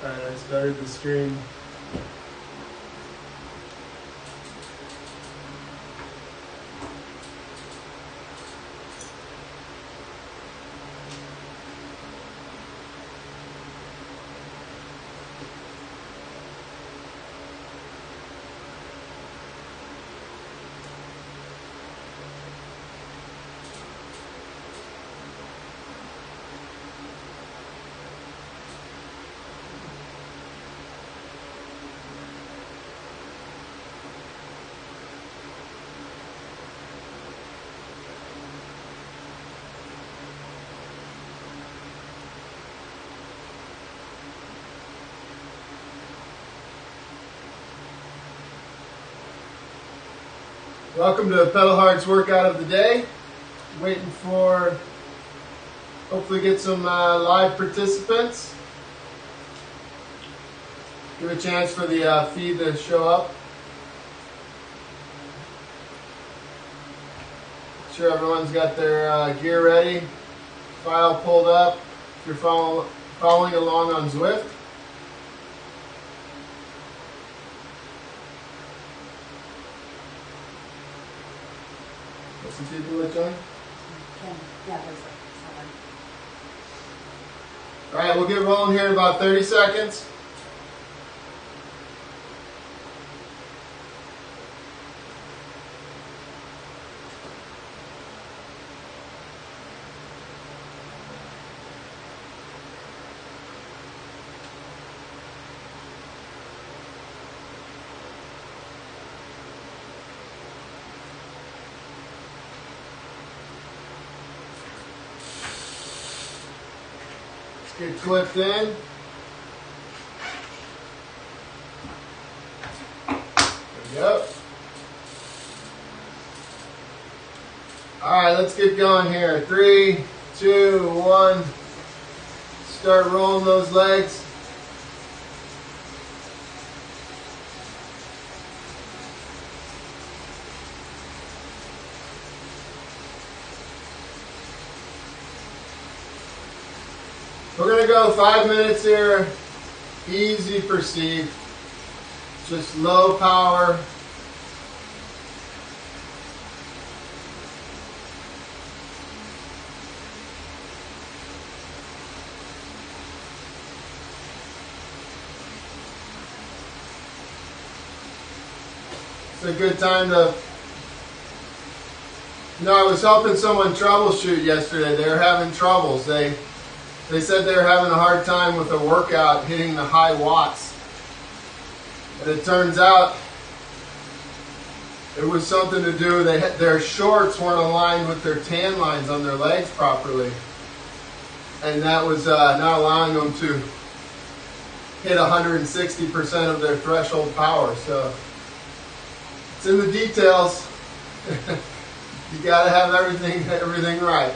Alright, I started the stream. Welcome to Pedal Hard's workout of the day. Waiting for, hopefully get some live participants. Give a chance for the feed to show up. Make sure everyone's got their gear ready, file pulled up. If you're following along on Zwift. Some people that join? Yeah, there's like 7. Alright, we'll get rolling here in about 30 seconds. Get clipped in. There we go. Alright, let's get going here. 3, 2, 1. Start rolling those legs. We're going to go 5 minutes here, easy proceed, just low power. It's a good time to, I was helping someone troubleshoot yesterday. They were having troubles. They said they were having a hard time with a workout hitting the high watts. And it turns out it was something to do, their shorts weren't aligned with their tan lines on their legs properly. And that was not allowing them to hit 160% of their threshold power. So it's in the details. You gotta have everything right.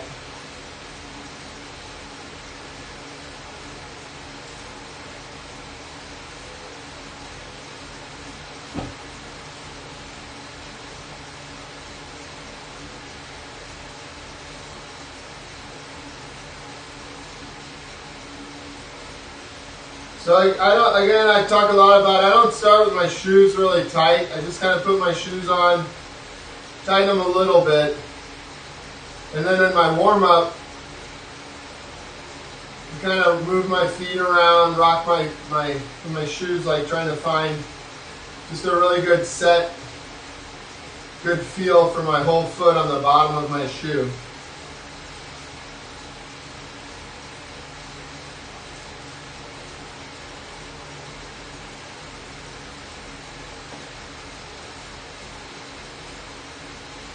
So I talk a lot about, I don't start with my shoes really tight. I just kind of put my shoes on, tighten them a little bit. And then in my warm up, I kind of move my feet around, rock my shoes, like trying to find just a really good set, good feel for my whole foot on the bottom of my shoe.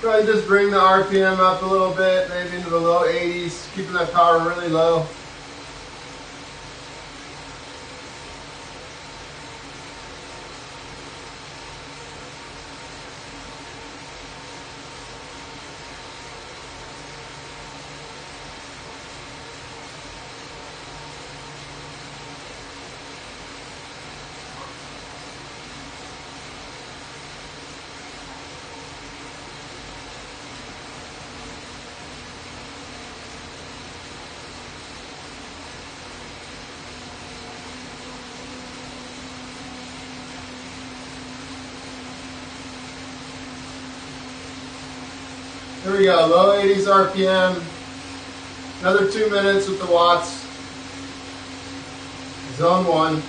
Try to just bring the RPM up a little bit, maybe into the low 80s, keeping that power really low. Here we go, low 80s RPM. Another 2 minutes with the watts. Zone 1.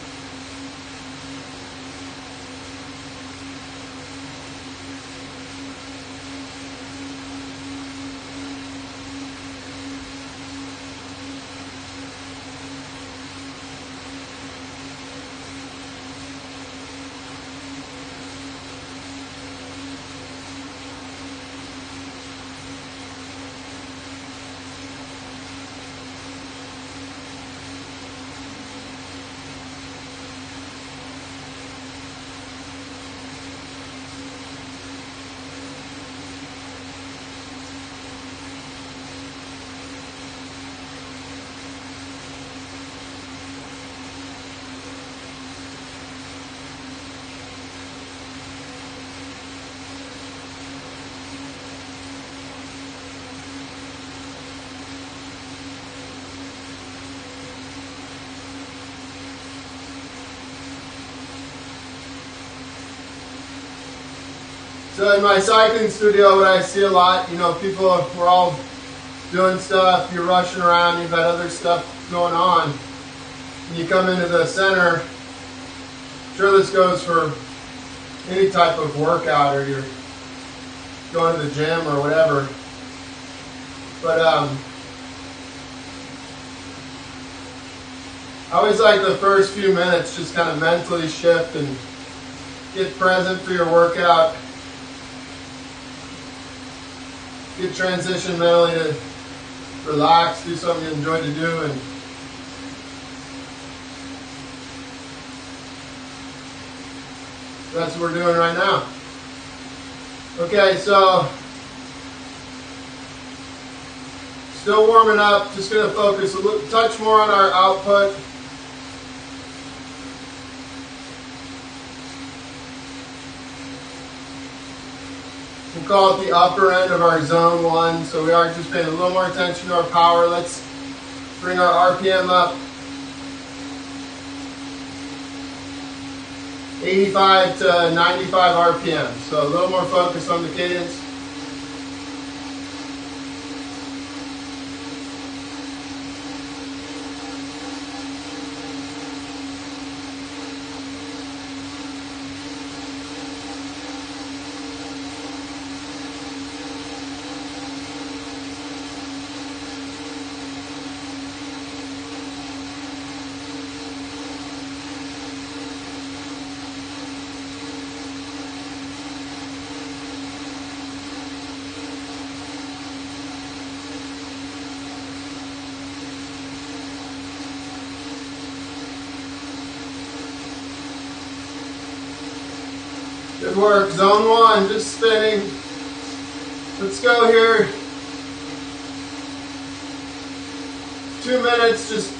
So in my cycling studio, what I see a lot, people, we're all doing stuff, you're rushing around, you've got other stuff going on. And you come into the center, I'm sure this goes for any type of workout, or you're going to the gym or whatever. But I always like the first few minutes, just kind of mentally shift and get present for your workout. Get transition mentally to relax, do something you enjoy to do, and that's what we're doing right now. Okay, so still warming up, just going to focus a touch more on our output. We'll call it the upper end of our zone 1, so we are just paying a little more attention to our power. Let's bring our RPM up. 85 to 95 RPM, so a little more focus on the cadence. Good work. Zone 1, just spinning. Let's go here. 2 minutes, just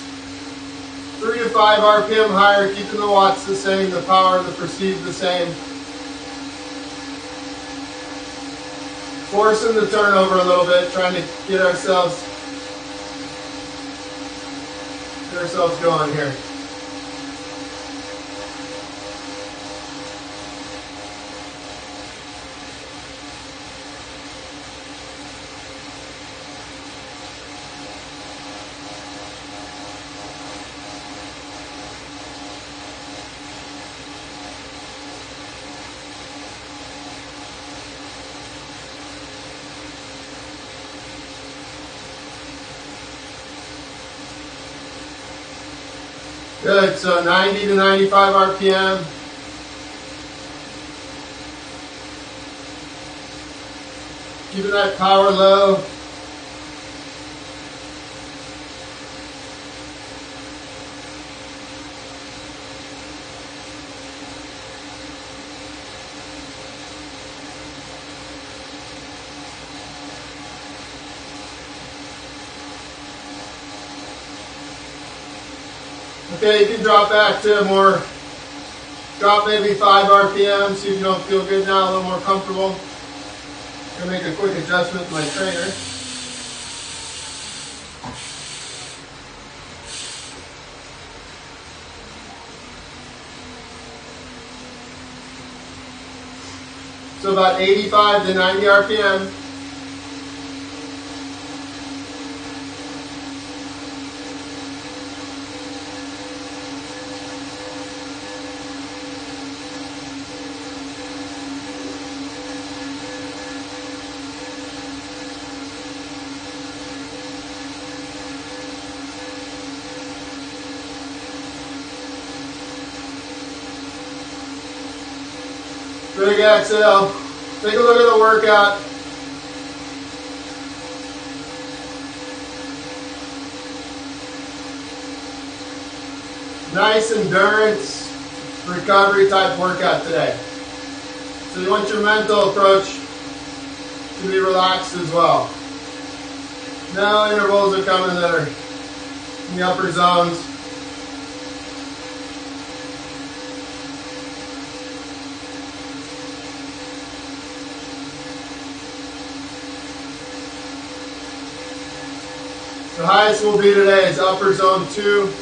3 to 5 RPM higher, keeping the watts the same, the power, the perceived the same. Forcing the turnover a little bit, trying to get ourselves going here. Good, so 90 to 95 RPM. Keeping that power low. Okay, you can drop back to drop maybe 5 RPM, see if you don't feel good now, a little more comfortable. I'm going to make a quick adjustment to my trainer. So about 85 to 90 RPM. Big exhale. Take a look at the workout. Nice endurance, recovery type workout today. So you want your mental approach to be relaxed as well. Now intervals are coming that are in the upper zones. The highest will be today is upper zone 2.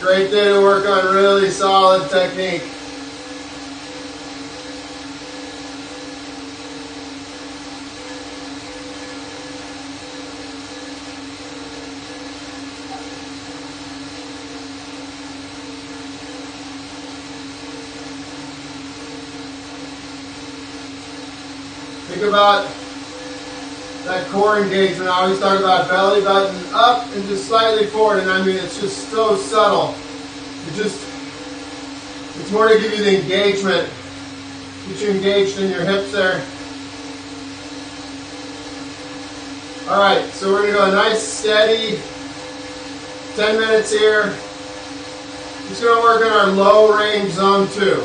Great day to work on really solid technique. Think about that core engagement. I always talk about belly button up and just slightly forward, and I mean it's just so subtle. It's more to give you the engagement, get you engaged in your hips there. All right, so we're gonna go a nice steady 10 minutes here. Just gonna work on our low range zone 2.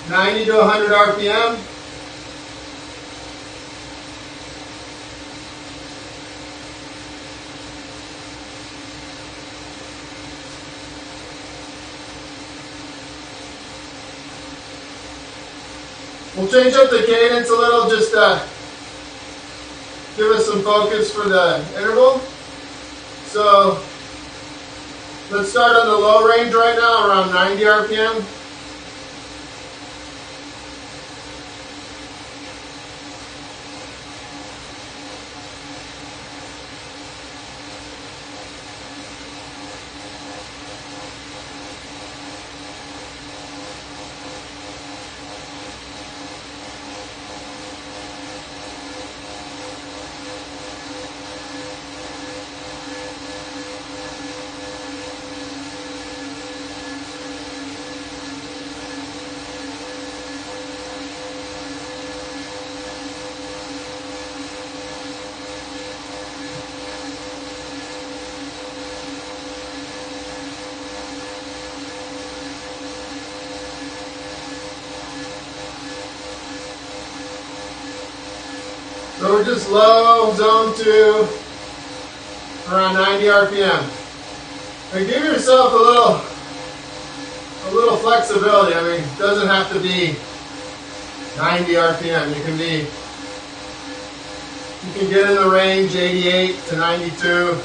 $90 to 100 RPM. We'll change up the cadence a little just to give us some focus for the interval. So let's start on the low range right now, around 90 RPM. So we're just low, zone 2, around 90 RPM. And give yourself a little flexibility. I mean, it doesn't have to be 90 RPM. You can get in the range 88 to 92.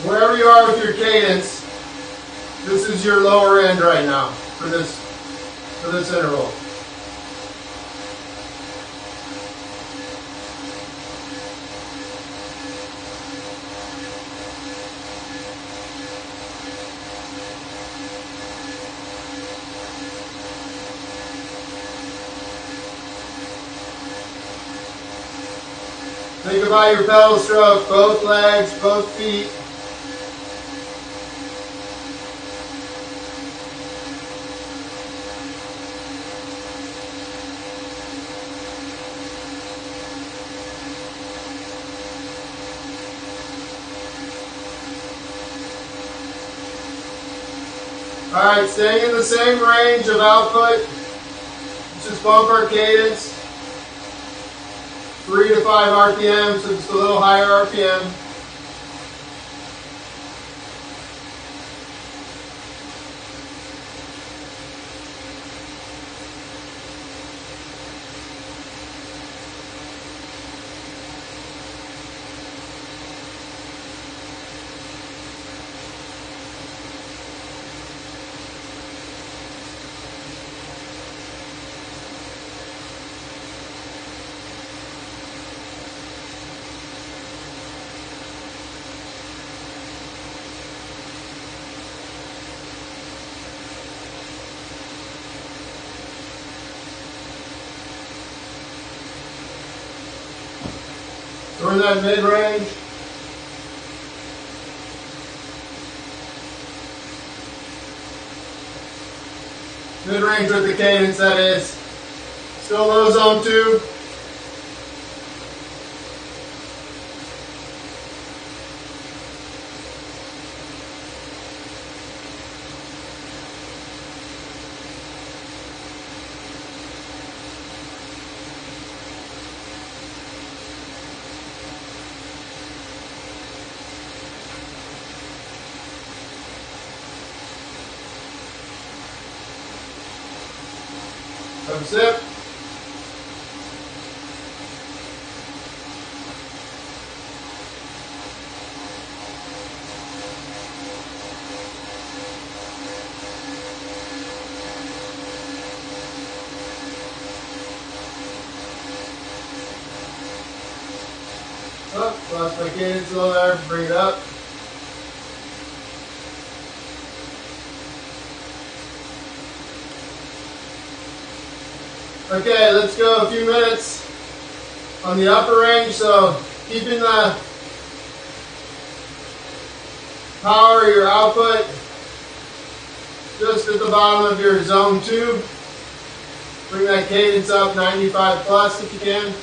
Wherever you are with your cadence, this is your lower end right now for this interval. Think about your pedal stroke, both legs, both feet. All right, staying in the same range of output. Let's just bump our cadence. 3 to 5 RPM, so just a little higher RPM. We're in that mid-range. Mid-range with the cadence, that is. Still low zone 2. Come sip. Oh, lost my cadence a little there. Bring it up. Okay, let's go a few minutes on the upper range. So keeping the power, your output, just at the bottom of your zone 2. Bring that cadence up 95 plus if you can.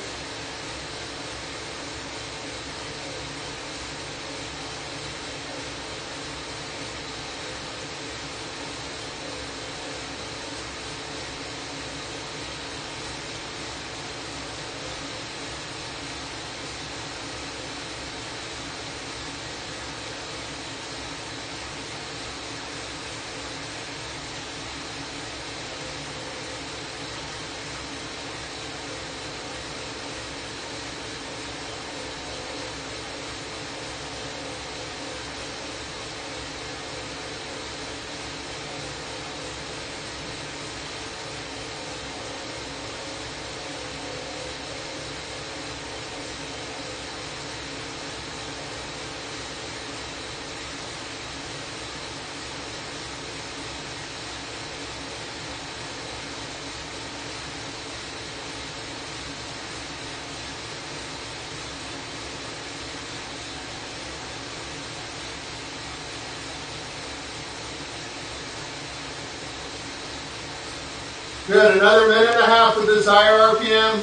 Good, another minute and a half with this higher RPM.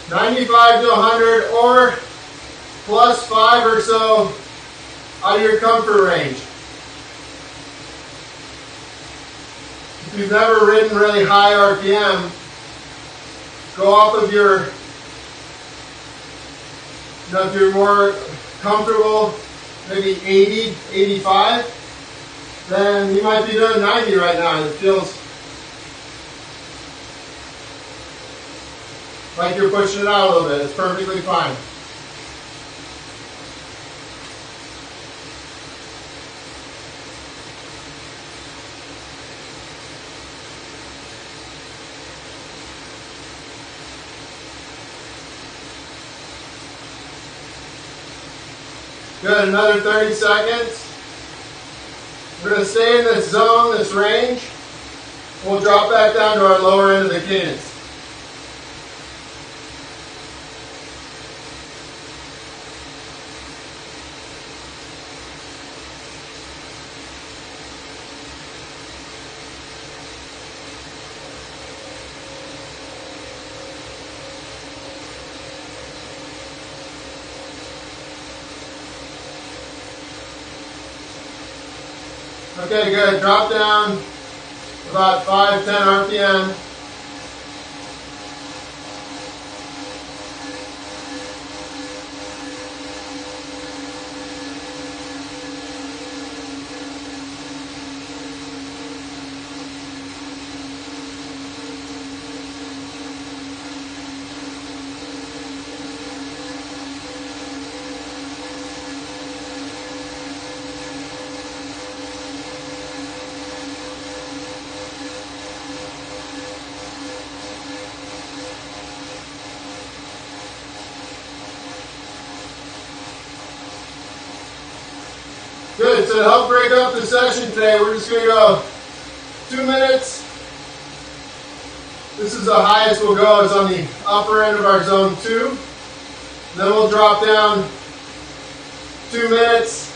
$95 to 100 or plus 5 or so out of your comfort range. If you've never ridden really high RPM, go off of your, if you're more comfortable, maybe 80, 85, then you might be doing 90 right now. It feels like you're pushing it out a little bit. It's perfectly fine. Good, another 30 seconds. We're going to stay in this zone, this range. We'll drop back down to our lower end of the cadence. Okay, good. Drop down about 5, 10 RPM. Good. So to help break up the session today, we're just going to go 2 minutes. This is the highest we'll go. It's on the upper end of our zone 2. Then we'll drop down 2 minutes.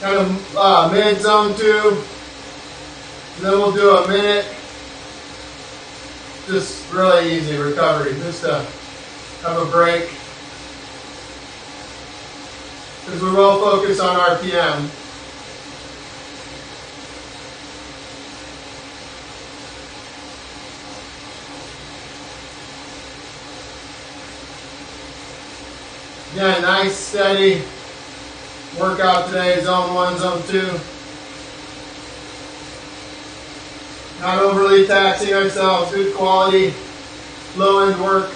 Kind of mid zone 2. And then we'll do a minute. Just really easy recovery. Just to have a break. Because we will focus on RPM. Again, nice steady workout today, zone 1, zone 2. Not overly taxing ourselves, good quality, low end work.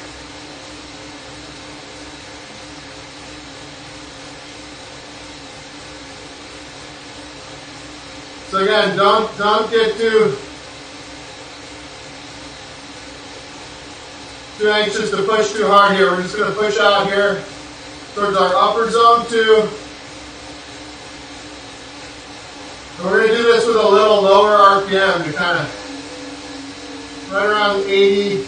So again, don't get too anxious to push too hard here. We're just going to push out here towards our upper zone 2. And we're going to do this with a little lower RPM to kind of right around 80,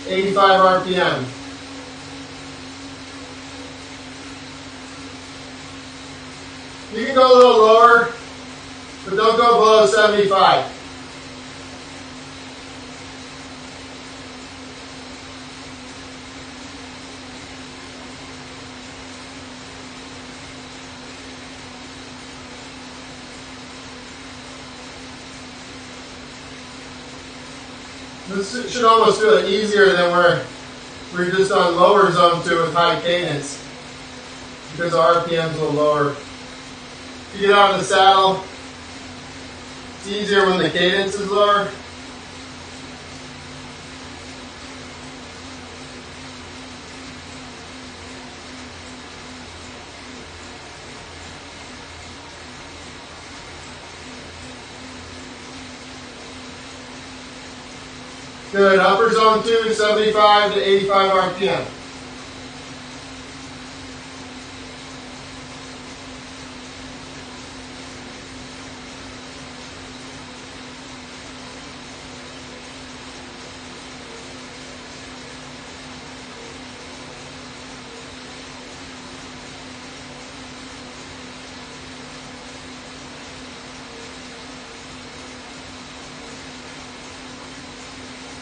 85 RPM. You can go a little lower, but don't go below 75. This should almost feel easier than where we're just on lower zone 2 with high cadence, because our RPM is a little lower. If you get out of the saddle, it's easier when the cadence is lower. Good, upper zone 2, 75 to 85 RPM.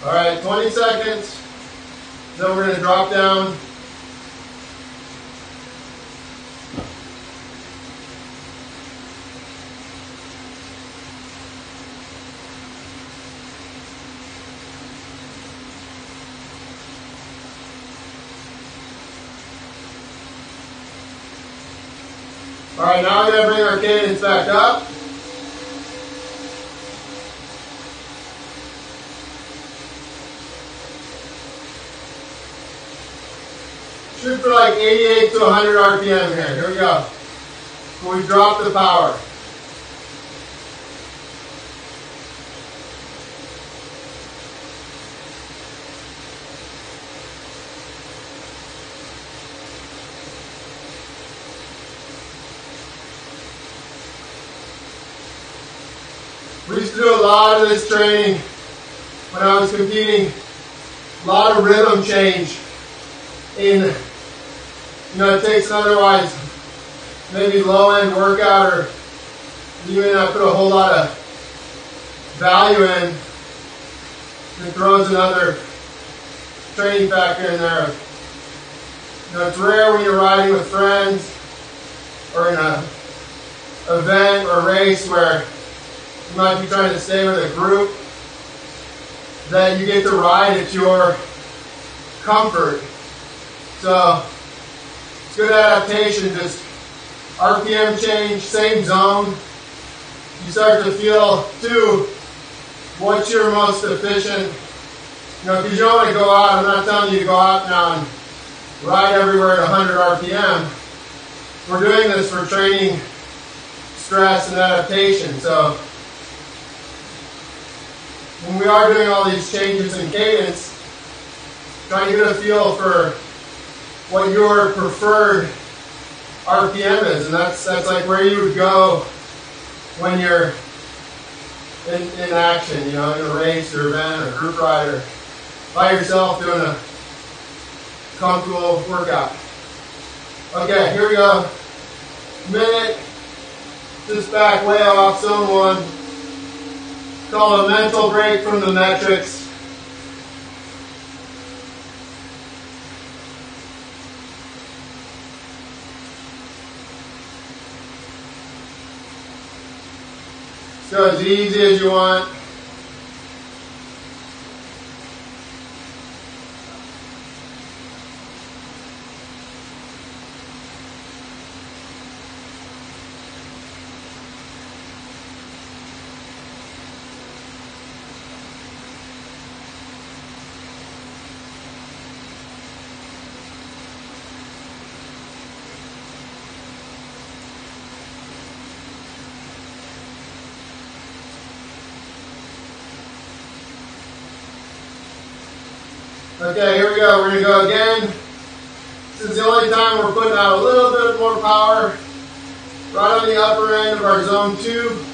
All right, 20 seconds. Then we're going to drop down. All right, now we're going to bring our cadence back up. Shoot for like 88 to 100 RPM here. Here we go. When we drop the power. We used to do a lot of this training when I was competing. A lot of rhythm change in, it takes an otherwise maybe low-end workout, or you may not put a whole lot of value in. It throws another training factor in there. It's rare when you're riding with friends or in an event or race where you might be trying to stay with a group that you get to ride at your comfort. So it's good adaptation, just RPM change, same zone. You start to feel too what's your most efficient, because you don't want to go out. I'm not telling you to go out now and ride everywhere at 100 RPM. We're doing this for training stress and adaptation. So when we are doing all these changes in cadence, trying to get a feel for what your preferred RPM is, and that's like where you would go when you're in action, you know, in a race or event or group ride or by yourself doing a comfortable workout. Okay, here we go. Minute, just back way off zone one. Called a mental break from the metrics. So as easy as you want. Okay, here we go. We're going to go again. This is the only time we're putting out a little bit more power right on the upper end of our zone 2.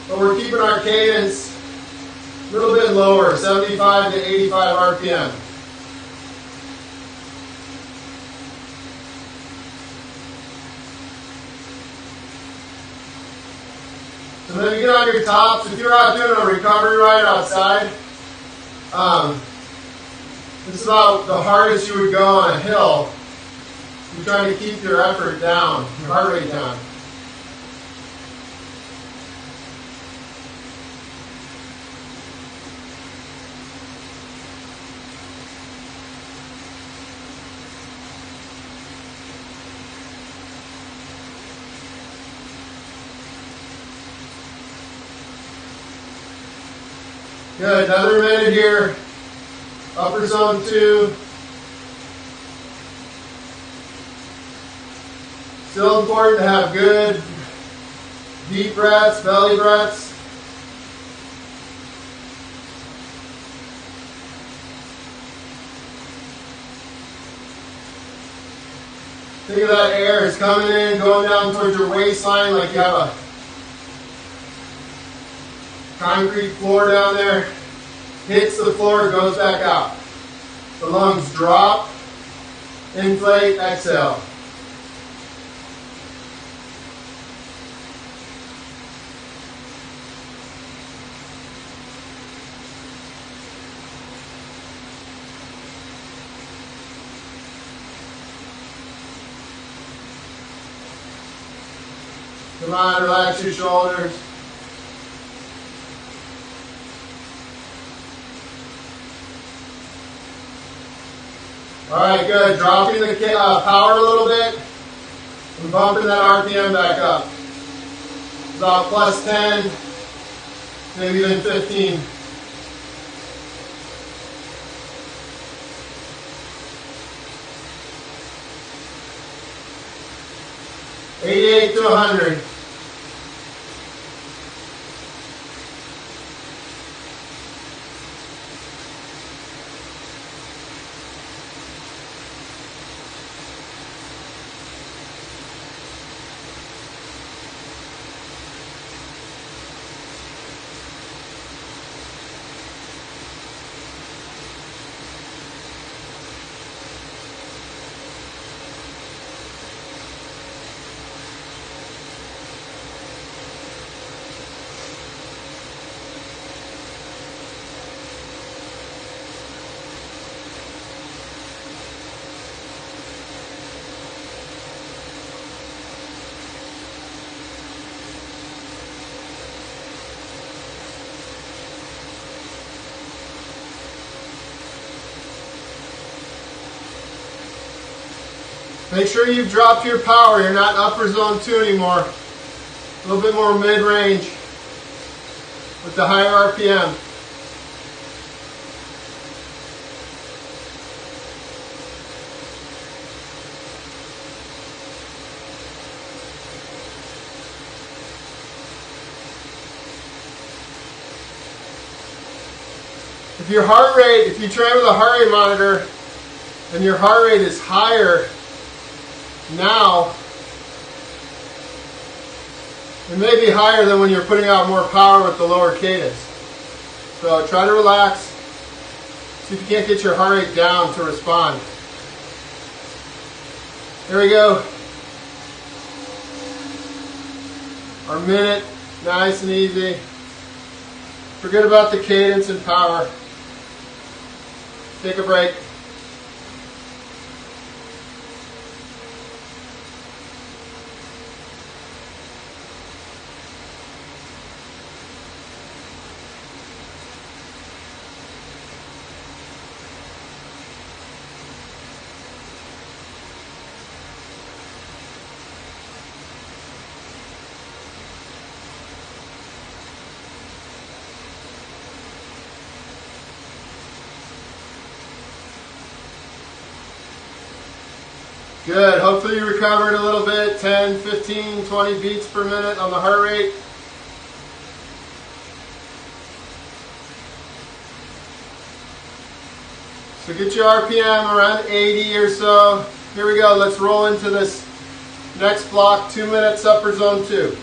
But we're keeping our cadence a little bit lower, 75 to 85 RPM. So then you get on your tops. If you're out doing a recovery ride outside, this is about the hardest you would go on a hill. You're trying to keep your effort down, your heart rate down. Good, another minute here. Upper zone 2. Still important to have good deep breaths, belly breaths. Think of that air is coming in, going down towards your waistline like you have a concrete floor down there. Hits the floor, goes back out. The lungs drop, inflate, exhale. Come on, relax your shoulders. All right, good. Dropping the power a little bit and bumping that RPM back up. About plus 10, maybe even 15. $88 to 100. Make sure you've dropped your power. You're not in upper zone 2 anymore. A little bit more mid-range with the higher RPM. If you train with a heart rate monitor and your heart rate is higher now It may be higher than when you're putting out more power with the lower cadence. So try to relax. See if you can't get your heart rate down to respond. Here we go. Our minute, nice and easy. Forget about the cadence and power. Take a break. Good. Hopefully you recovered a little bit. 10, 15, 20 beats per minute on the heart rate. So get your RPM around 80 or so. Here we go. Let's roll into this next block. 2 minutes upper zone 2.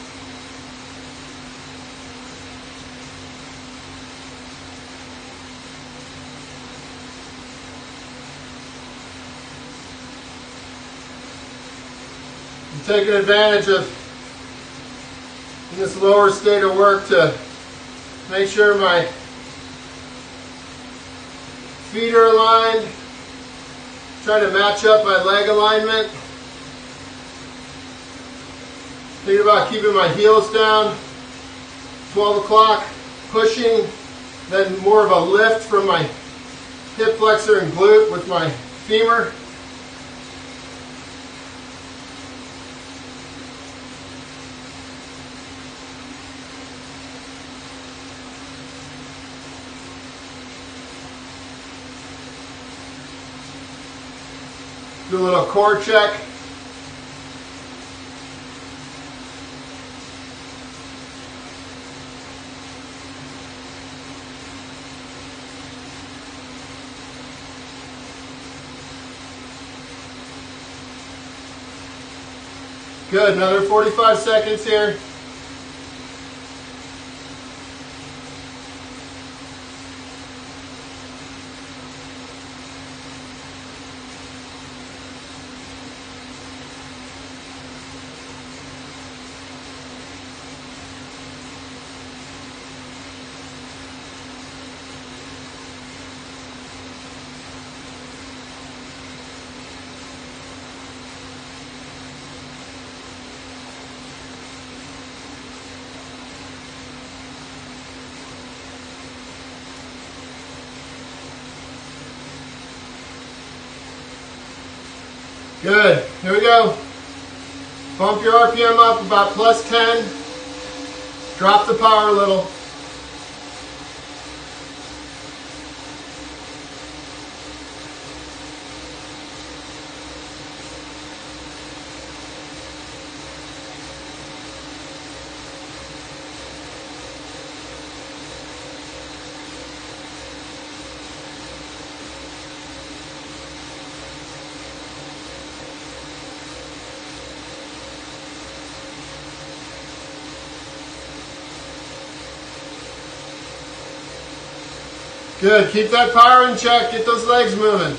I'm taking advantage of in this lower state of work to make sure my feet are aligned, trying to match up my leg alignment. Thinking about keeping my heels down. 12 o'clock, pushing, then more of a lift from my hip flexor and glute with my femur. Do a little core check. Good, another 45 seconds here. Good, here we go. Bump your RPM up about plus 10. Drop the power a little. Good, keep that power in check, get those legs moving.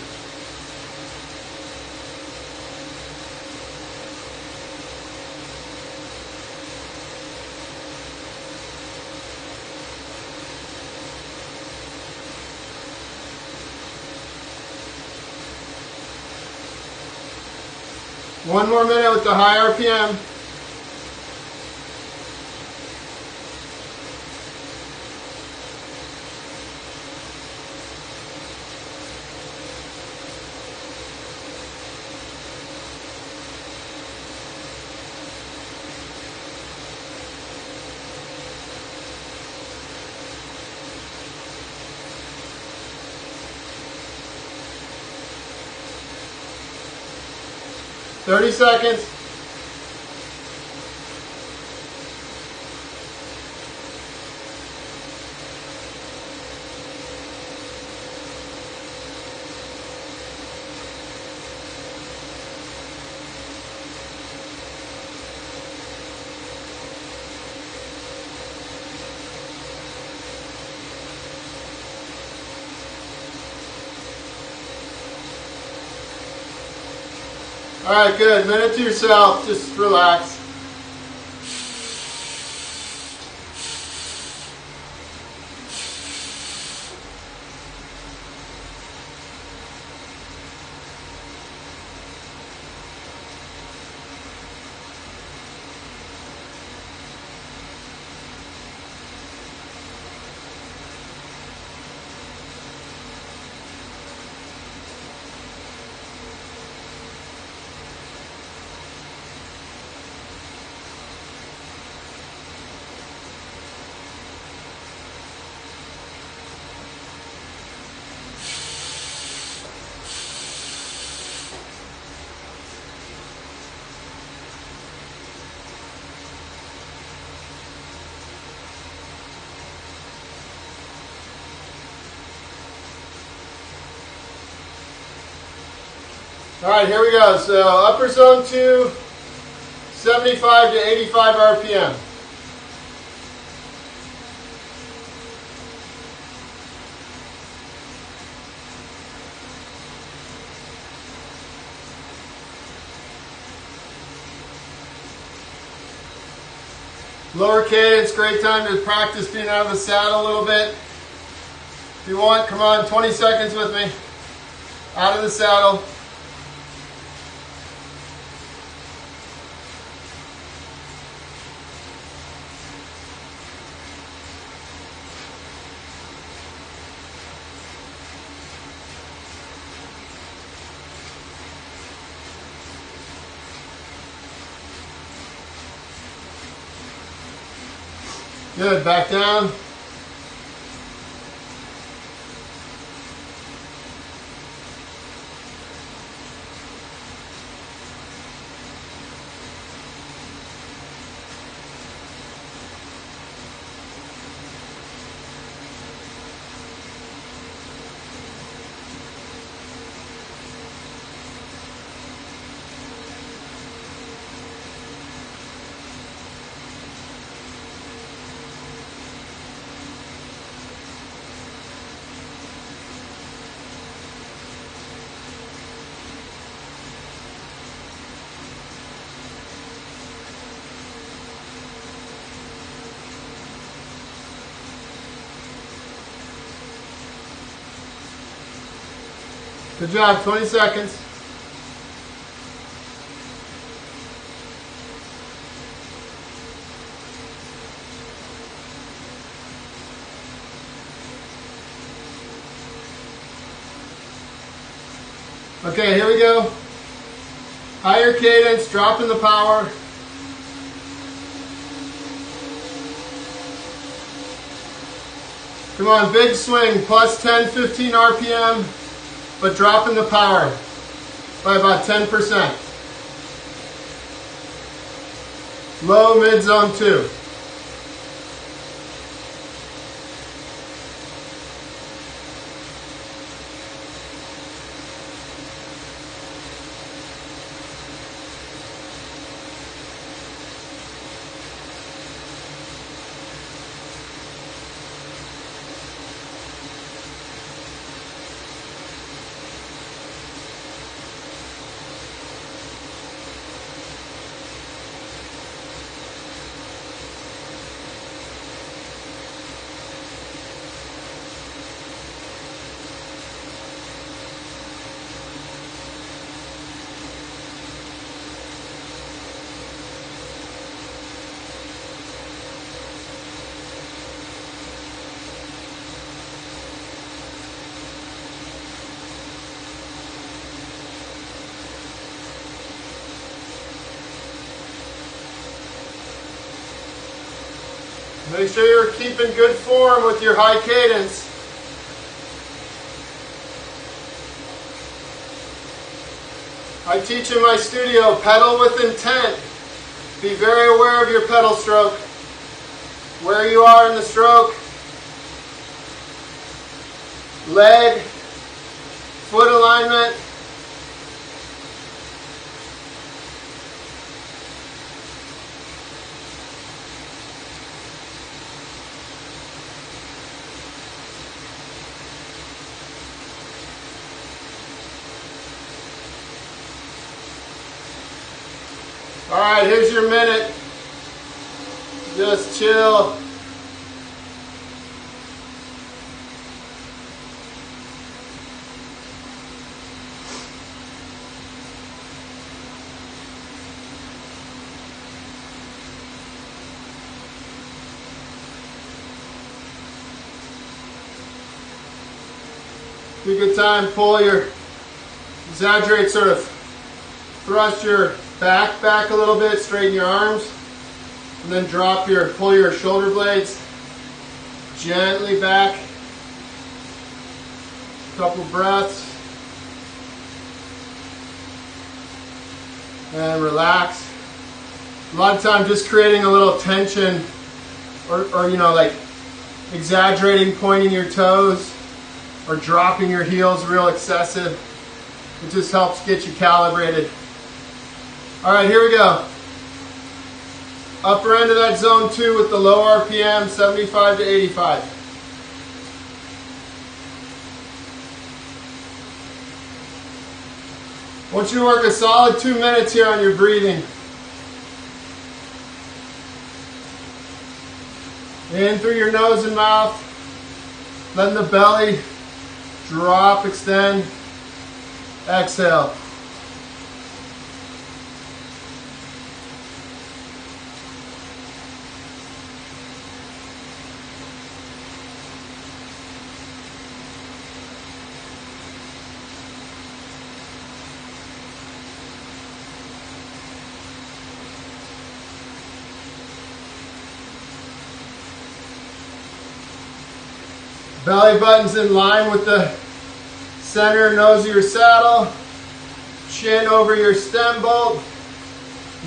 One more minute with the high RPM. Thirty seconds. All right, good. Minute to yourself. Just relax. All right, here we go. So upper zone 2, 75 to 85 RPM. Lower cadence, great time to practice being out of the saddle a little bit. If you want, come on, 20 seconds with me. Out of the saddle. Good, back down. Good job, 20 seconds. Okay, here we go. Higher cadence, dropping the power. Come on, big swing, plus 10, 15 RPM, but dropping the power by about 10%. Low, mid zone 2. Make sure you're keeping good form with your high cadence. I teach in my studio, pedal with intent. Be very aware of your pedal stroke, where you are in the stroke, leg, foot alignment. All right, here's your minute. Just chill. Be a good time, exaggerate, sort of thrust your back a little bit, straighten your arms, and then pull your shoulder blades gently back. A couple breaths. And relax. A lot of time just creating a little tension or you know, like exaggerating, pointing your toes or dropping your heels real excessive. It just helps get you calibrated. All right, here we go. Upper end of that zone 2 with the low RPM, 75 to 85. I want you to work a solid 2 minutes here on your breathing. In through your nose and mouth, letting the belly drop, extend, exhale. Belly button's in line with the center nose of your saddle. Chin over your stem bolt.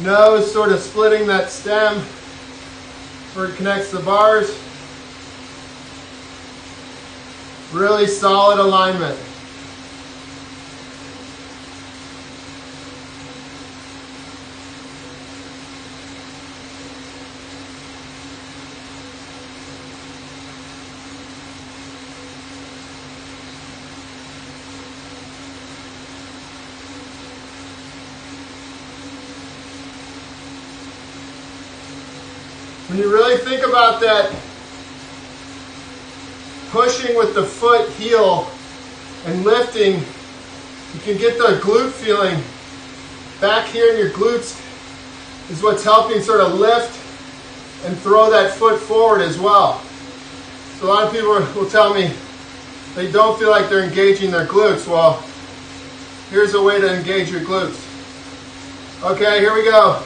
Nose sort of splitting that stem where it connects the bars. Really solid alignment. When you really think about that, pushing with the foot heel and lifting, you can get the glute feeling. Back here in your glutes is what's helping sort of lift and throw that foot forward as well. So a lot of people will tell me they don't feel like they're engaging their glutes. Well, here's a way to engage your glutes. Okay, here we go.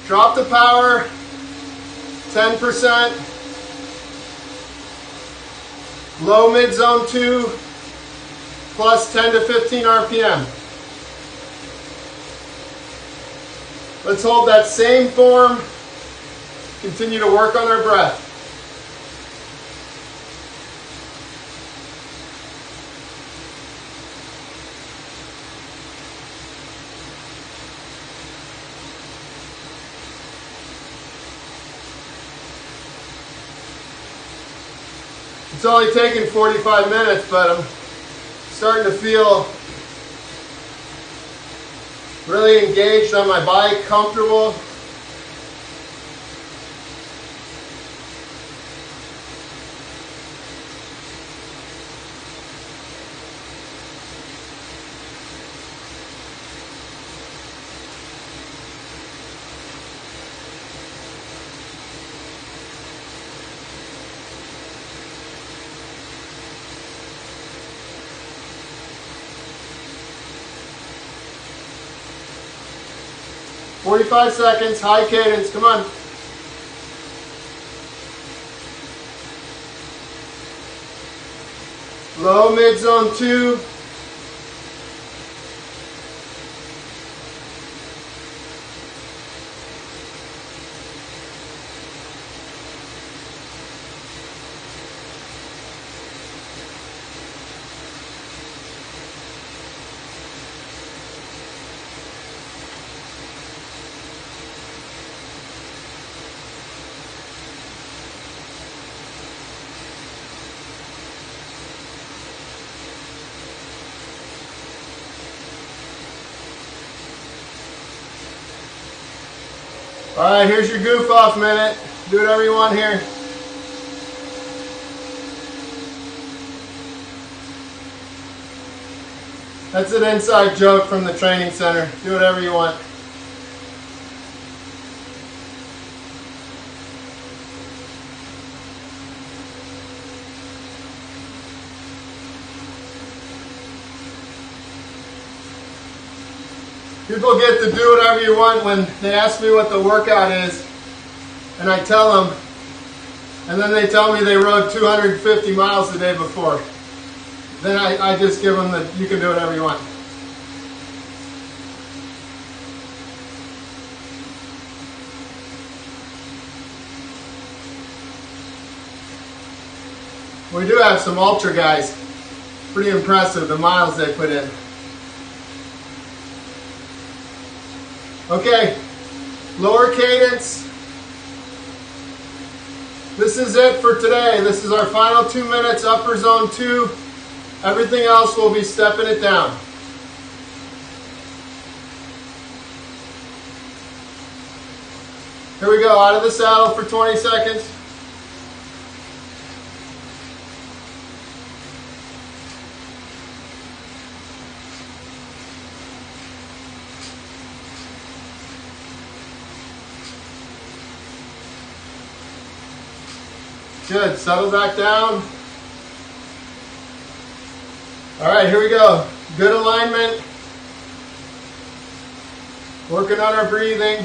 Drop the power. 10%, low mid zone 2, plus 10 to 15 RPM. Let's hold that same form, continue to work on our breath. It's only taken 45 minutes, but I'm starting to feel really engaged on my bike, comfortable. "45 seconds, high cadence, come on." Low mid zone 2. All right, here's your goof off minute. Do whatever you want here. That's an inside joke from the training center. Do whatever you want. People get to do whatever you want when they ask me what the workout is, and I tell them, and then they tell me they rode 250 miles the day before. Then I just give them the, you can do whatever you want. We do have some ultra guys. Pretty impressive, the miles they put in. Okay, lower cadence. This is it for today. This is our final 2 minutes, upper zone 2. Everything else we'll be stepping it down. Here we go, out of the saddle for 20 seconds. Good, settle back down. All right, here we go. Good alignment. Working on our breathing.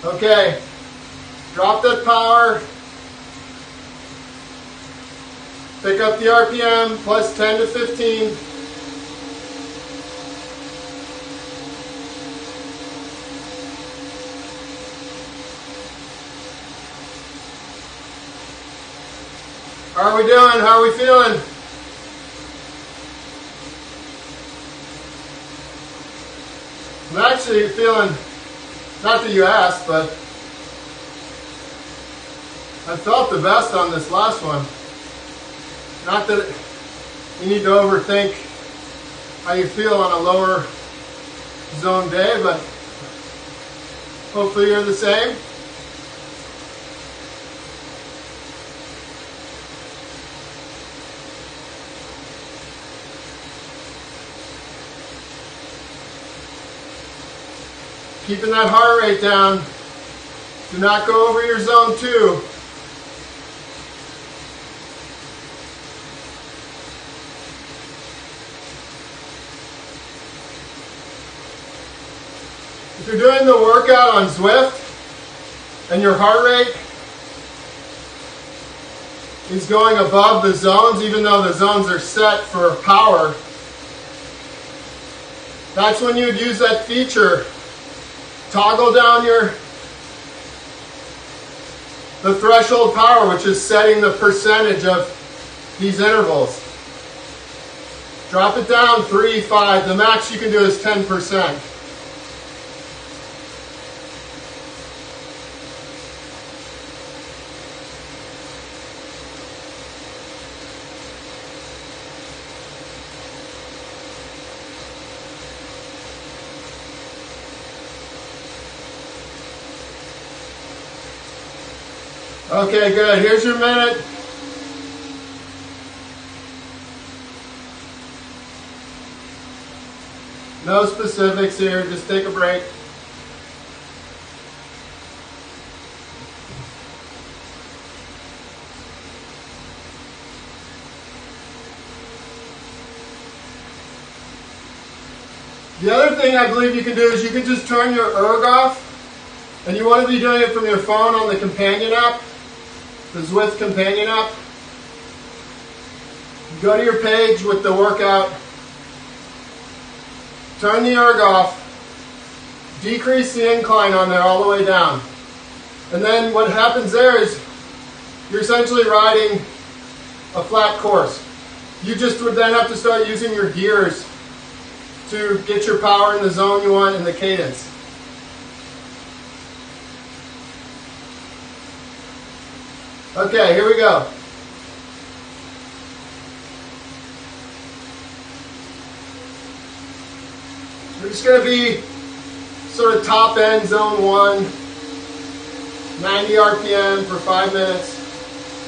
Okay, drop that power, pick up the RPM, plus 10 to 15. How are we doing? How are we feeling? I'm actually feeling, not that you asked, but I felt the best on this last one. Not that you need to overthink how you feel on a lower zone day, but hopefully you're the same. Keeping that heart rate down. Do not go over your zone 2. If you're doing the workout on Zwift and your heart rate is going above the zones, even though the zones are set for power, that's when you'd use that feature. Toggle down the threshold power, which is setting the percentage of these intervals. Drop it down 3, 5. The max you can do is 10%. Okay, good. Here's your minute. No specifics here, just take a break. The other thing I believe you can do is you can just turn your erg off, and you want to be doing it from your phone on the companion app, the Zwift companion app. Go to your page with the workout, turn the erg off, decrease the incline on there all the way down. And then what happens there is you're essentially riding a flat course. You just would then have to start using your gears to get your power in the zone you want and the cadence. Okay, here we go. We're just going to be sort of top end zone 1, 90 RPM for 5 minutes.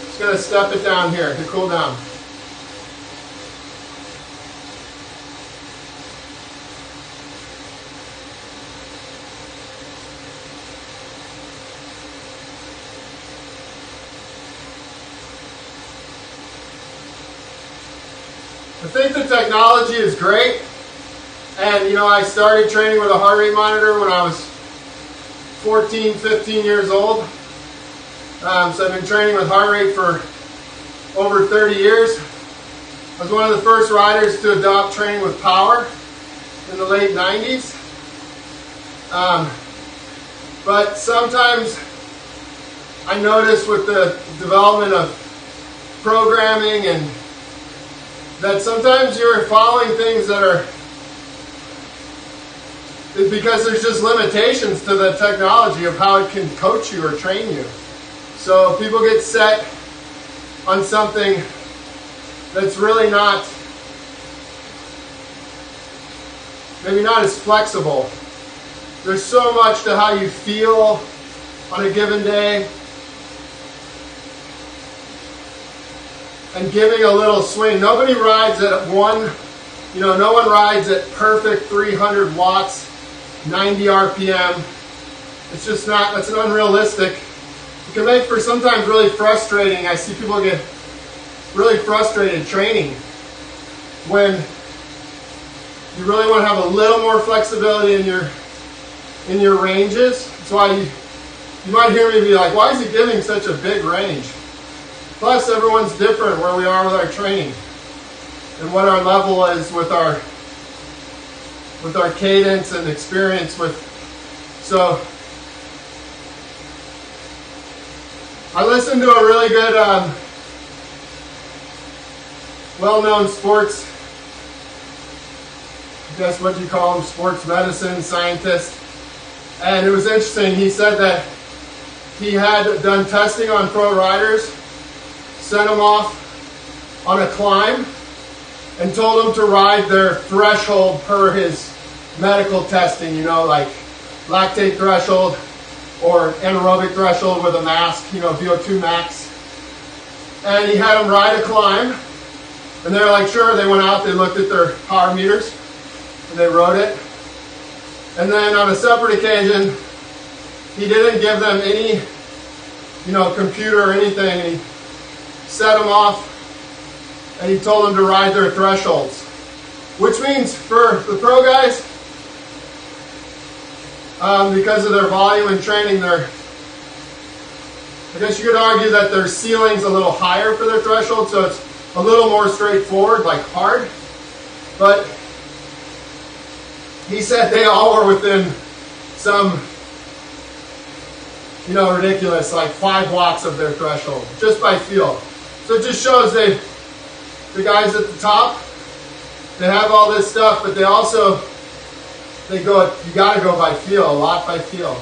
Just going to step it down here to cool down. I think the technology is great, and I started training with a heart rate monitor when I was 14, 15 years old. So I've been training with heart rate for over 30 years. I was one of the first riders to adopt training with power in the late 90s. But sometimes I notice with the development of programming and that sometimes you're following things that are, because there's just limitations to the technology of how it can coach you or train you. So people get set on something that's really not, maybe not as flexible. There's so much to how you feel on a given day. And giving a little swing. Nobody rides at no one rides at perfect 300 watts, 90 RPM. It's just not, that's an unrealistic. It can make for sometimes really frustrating. I see people get really frustrated training when you really want to have a little more flexibility in your ranges. That's why you might hear me be like, why is he giving such a big range? Plus, everyone's different where we are with our training and what our level is with our cadence and experience with. So, I listened to a really good, well-known sports, I guess what you call him, sports medicine scientist. And it was interesting. He said that he had done testing on pro riders, sent them off on a climb, and told them to ride their threshold per his medical testing, like lactate threshold or anaerobic threshold with a mask, VO2 max. And he had them ride a climb, and they're like, sure, they went out, they looked at their power meters, and they wrote it. And then on a separate occasion, he didn't give them any, computer or anything, and he set them off, and he told them to ride their thresholds. Which means for the pro guys, because of their volume and training, I guess you could argue that their ceiling's a little higher for their threshold, so it's a little more straightforward, like hard. But he said they all were within some, ridiculous, like 5 watts of their threshold, just by feel. So it just shows the guys at the top, they have all this stuff, but you gotta go by feel, a lot by feel.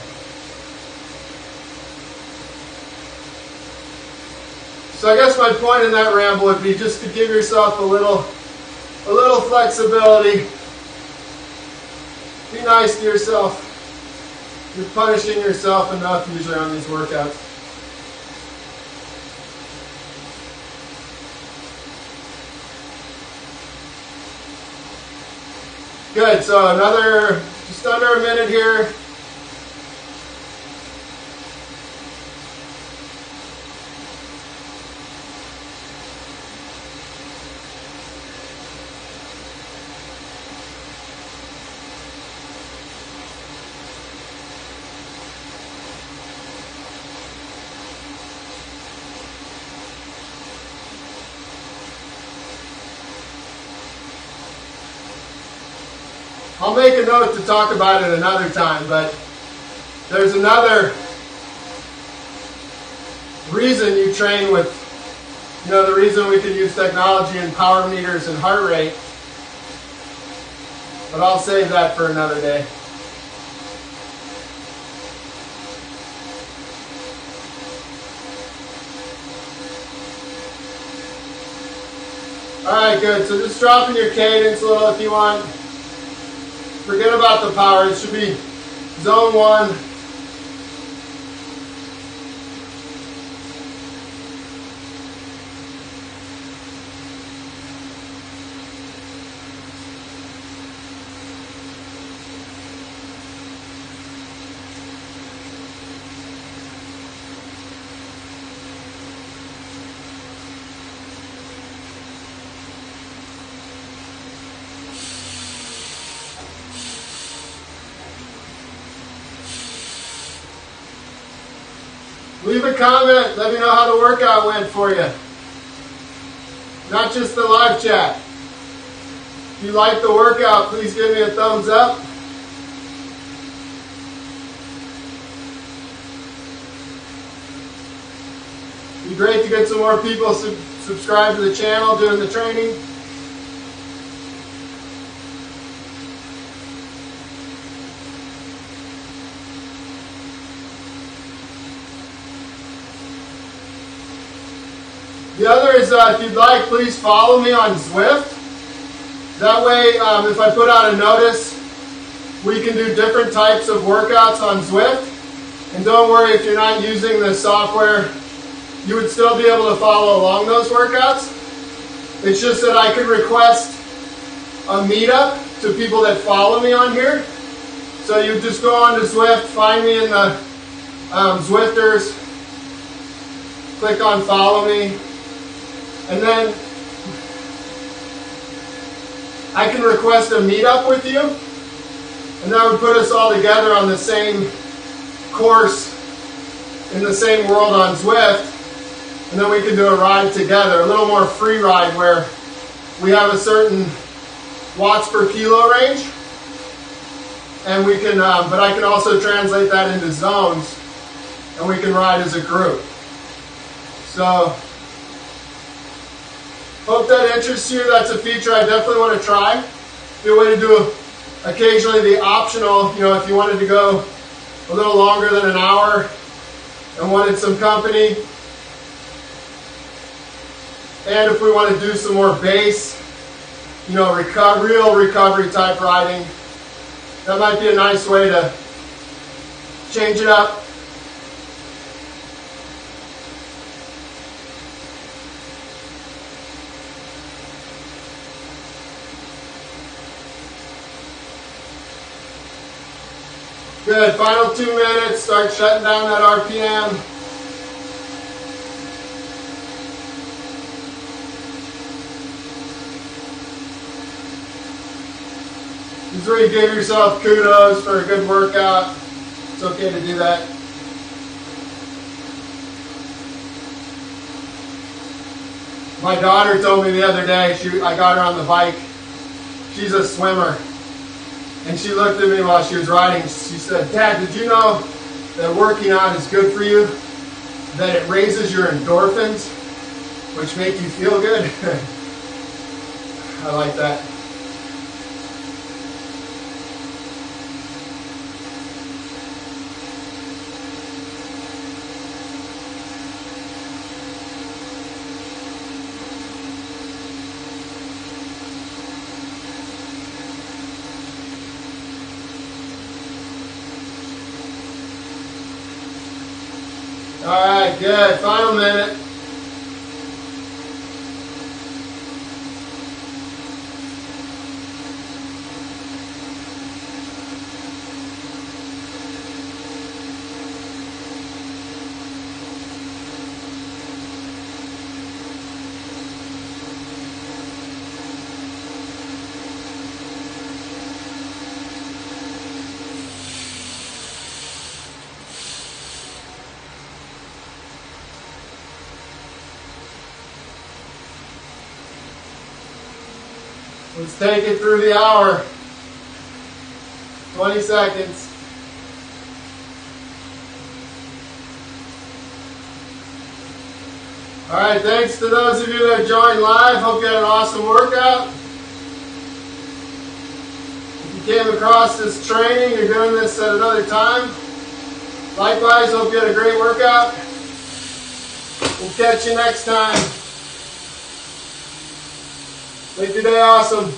So I guess my point in that ramble would be just to give yourself a little flexibility. Be nice to yourself. You're punishing yourself enough usually on these workouts. Good, so just under a minute here. I'll make a note to talk about it another time, but there's another reason you train with, the reason we can use technology and power meters and heart rate, but I'll save that for another day. All right, good. So just dropping your cadence a little if you want. Forget about the power. It should be zone 1. Leave a comment. Let me know how the workout went for you. Not just the live chat. If you like the workout, please give me a thumbs up. It'd be great to get some more people subscribe to the channel doing the training. The other is, if you'd like, please follow me on Zwift. That way, if I put out a notice, we can do different types of workouts on Zwift. And don't worry if you're not using the software, you would still be able to follow along those workouts. It's just that I could request a meetup to people that follow me on here. So you just go on to Zwift, find me in the Zwifters, click on follow me. And then I can request a meetup with you, and that would put us all together on the same course in the same world on Zwift, and then we can do a ride together, a little more free ride where we have a certain watts per kilo range, and we can, but I can also translate that into zones, and we can ride as a group. So, hope that interests you. That's a feature I definitely want to try. Be a way to do occasionally the optional, if you wanted to go a little longer than an hour and wanted some company. And if we want to do some more base, real recovery type riding, that might be a nice way to change it up. Good, final 2 minutes, start shutting down that RPM. This is where you give yourself kudos for a good workout. It's okay to do that. My daughter told me the other day, I got her on the bike. She's a swimmer. And she looked at me while she was riding. She said, "Dad, did you know that working out is good for you? That it raises your endorphins, which make you feel good?" I like that. All right, good. Final minute. Let's take it through the hour. 20 seconds. All right, thanks to those of you that joined live. Hope you had an awesome workout. If you came across this training, you're doing this at another time. Likewise, hope you had a great workout. We'll catch you next time. Make your day awesome.